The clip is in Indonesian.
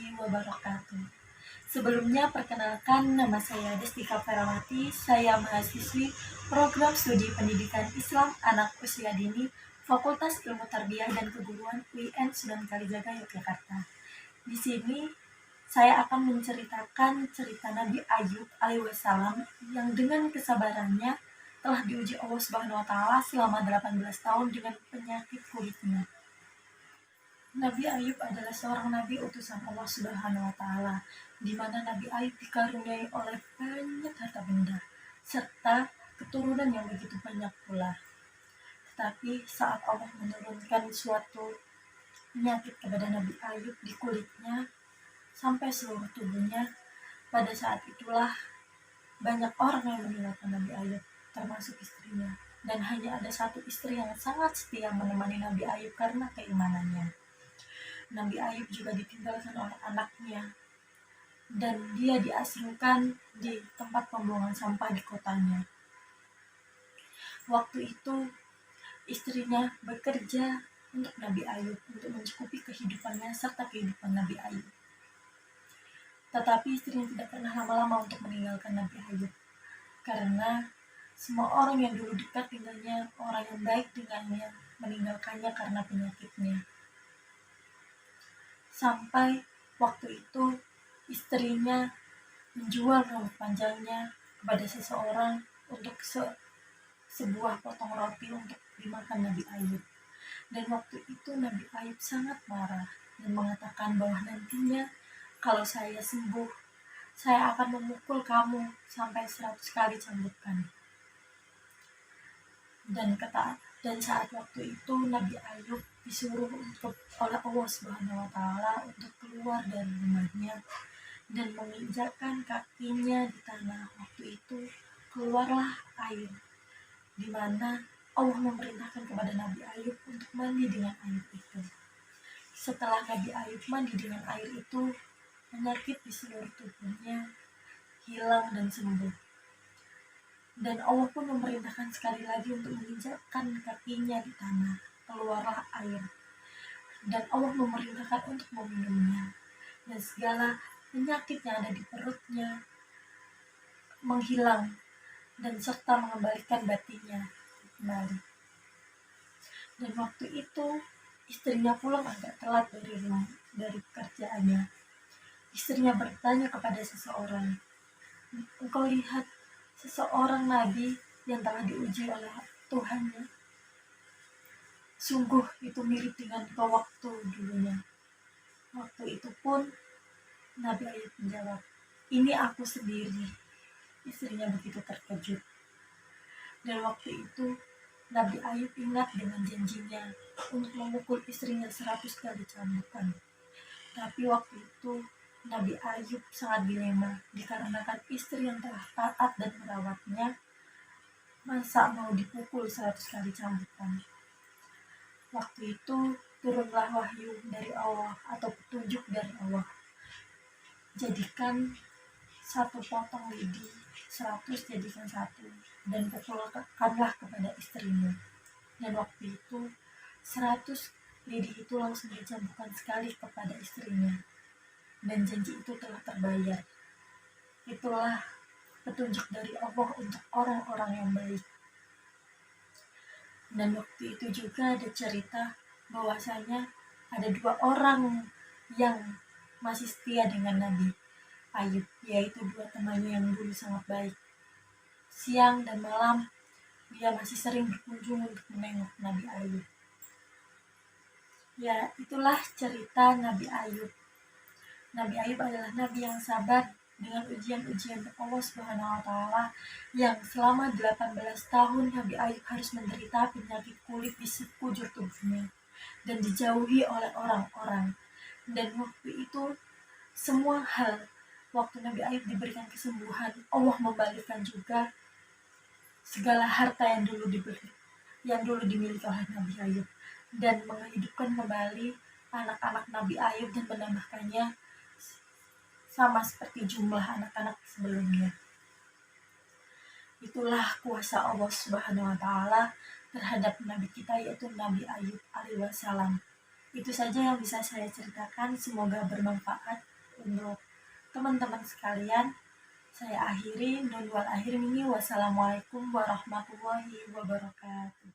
warahmatullahi wabarakatuh. Sebelumnya perkenalkan, nama saya Destika Ferawati. Saya mahasiswi program studi pendidikan Islam anak usia dini Fakultas Ilmu Tarbiyah dan Keguruan UIN Sunan Kalijaga Yogyakarta. Di sini saya akan menceritakan cerita Nabi Ayub alaihissalam yang dengan kesabarannya telah diuji Allah Subhanahu wa taala selama 18 tahun dengan penyakit kulitnya. Nabi Ayub adalah seorang nabi utusan Allah Subhanahu wa taala, di mana Nabi Ayub dikaruniai oleh banyak harta benda serta keturunan yang begitu banyak pula. Tetapi saat Allah menurunkan suatu penyakit kepada Nabi Ayub di kulitnya sampai seluruh tubuhnya, pada saat itulah banyak orang yang meninggalkan Nabi Ayub, termasuk istrinya. Dan hanya ada satu istri yang sangat setia menemani Nabi Ayub karena keimanannya. Nabi Ayub juga ditinggalkan oleh anaknya, dan dia diasingkan di tempat pembuangan sampah di kotanya. Waktu itu istrinya bekerja untuk Nabi Ayub untuk mencukupi kehidupannya serta kehidupan Nabi Ayub. Tetapi istrinya tidak pernah lama-lama untuk meninggalkan Nabi Ayub, karena semua orang yang dulu dekat dengannya, orang yang baik dengannya, meninggalkannya karena penyakitnya. Sampai waktu itu istrinya menjual rambut panjangnya kepada seseorang untuk sebuah potong roti untuk dimakan Nabi Ayub. Dan waktu itu Nabi Ayub sangat marah dan mengatakan bahwa nantinya kalau saya sembuh, saya akan memukul kamu sampai 100 kali cambukan. Dan saat waktu itu Nabi Ayub disuruh oleh Allah Subhanahu wa taala untuk keluar dari rumahnya dan menginjakkan kakinya di tanah. Waktu itu keluarlah air, di mana Allah memerintahkan kepada Nabi Ayub untuk mandi dengan air itu. Setelah Nabi Ayub mandi dengan air itu, penyakit di seluruh tubuhnya hilang dan sembuh. Dan Allah pun memerintahkan sekali lagi untuk menginjakkan kakinya di tanah, keluarlah air. Dan Allah memerintahkan untuk meminumnya. Dan segala penyakit yang ada di perutnya menghilang dan serta mengembalikan batinnya kembali. Dan waktu itu istrinya pulang agak telat dari pekerjaannya. Istrinya bertanya kepada seseorang, "Engkau lihat seseorang nabi yang telah diuji oleh Tuhannya? Sungguh itu mirip dengan kau waktu dulunya." Waktu itu pun Nabi Ayub menjawab, "Ini aku sendiri." Istrinya begitu terkejut. Dan waktu itu Nabi Ayub ingat dengan janjinya untuk memukul istrinya 100 kali cambukan. Tapi waktu itu Nabi Ayub sangat dilema dikarenakan istri yang telah taat dan merawatnya masa mau dipukul 100 kali cambukan. Waktu itu turunlah wahyu dari Allah atau petunjuk dari Allah. Jadikan satu potong lidi 100 jadikan satu dan pukulkanlah kepada istrimu. Dan waktu itu 100 lidi itu langsung dicambukan sekali kepada istrinya. Dan janji itu telah terbayar. Itulah petunjuk dari Allah untuk orang-orang yang baik. Dan waktu itu juga ada cerita bahwasanya ada 2 orang yang masih setia dengan Nabi Ayub, yaitu 2 temannya yang dulu sangat baik. Siang dan malam dia masih sering berkunjung untuk menengok Nabi Ayub. Ya, itulah cerita Nabi Ayub. Nabi Ayub adalah nabi yang sabar dengan ujian-ujian Allah Subhanahu wa taala yang selama 18 tahun Nabi Ayub harus menderita penyakit kulit di sekujur tubuhnya dan dijauhi oleh orang-orang. Dan waktu itu semua hal, waktu Nabi Ayub diberikan kesembuhan, Allah membalikkan juga segala harta yang dulu dimiliki oleh Nabi Ayub dan menghidupkan kembali anak-anak Nabi Ayub dan menambahkannya sama seperti jumlah anak-anak sebelumnya. Itulah kuasa Allah Subhanahu wa taala terhadap nabi kita, yaitu Nabi Ayub alaihissalam. Itu saja yang bisa saya ceritakan, semoga bermanfaat. untuk teman-teman sekalian. Saya akhiri, dan wal akhir ini wassalamualaikum warahmatullahi wabarakatuh.